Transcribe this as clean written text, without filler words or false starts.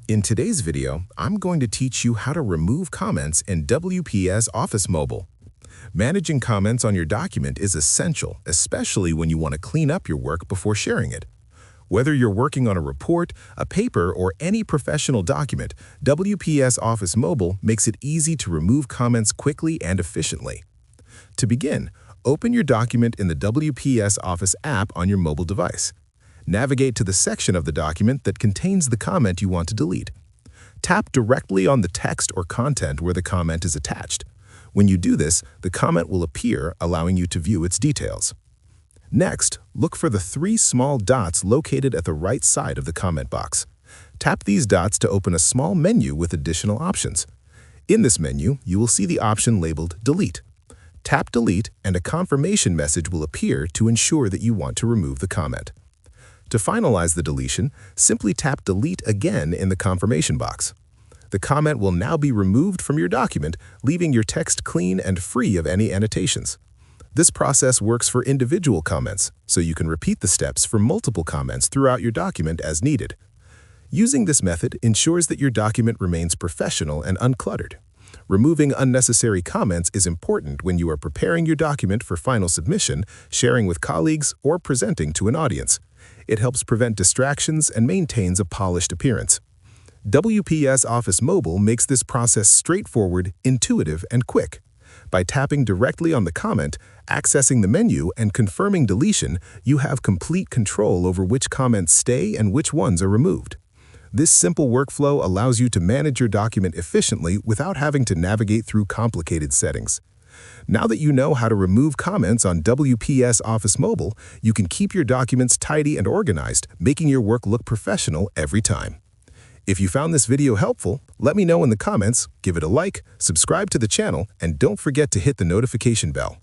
In today's video, I'm going to teach you how to remove comments in WPS Office Mobile. Managing comments on your document is essential, especially when you want to clean up your work before sharing it. Whether you're working on a report, a paper, or any professional document, WPS Office Mobile makes it easy to remove comments quickly and efficiently. To begin, open your document in the WPS Office app on your mobile device. Navigate to the section of the document that contains the comment you want to delete. Tap directly on the text or content where the comment is attached. When you do this, the comment will appear, allowing you to view its details. Next, look for the three small dots located at the right side of the comment box. Tap these dots to open a small menu with additional options. In this menu, you will see the option labeled Delete. Tap Delete and a confirmation message will appear to ensure that you want to remove the comment. To finalize the deletion, simply tap Delete again in the confirmation box. The comment will now be removed from your document, leaving your text clean and free of any annotations. This process works for individual comments, so you can repeat the steps for multiple comments throughout your document as needed. Using this method ensures that your document remains professional and uncluttered. Removing unnecessary comments is important when you are preparing your document for final submission, sharing with colleagues, or presenting to an audience. It helps prevent distractions and maintains a polished appearance. WPS Office Mobile makes this process straightforward, intuitive, and quick. By tapping directly on the comment, accessing the menu, and confirming deletion, you have complete control over which comments stay and which ones are removed. This simple workflow allows you to manage your document efficiently without having to navigate through complicated settings. Now that you know how to remove comments on WPS Office Mobile, you can keep your documents tidy and organized, making your work look professional every time. If you found this video helpful, let me know in the comments, give it a like, subscribe to the channel, and don't forget to hit the notification bell.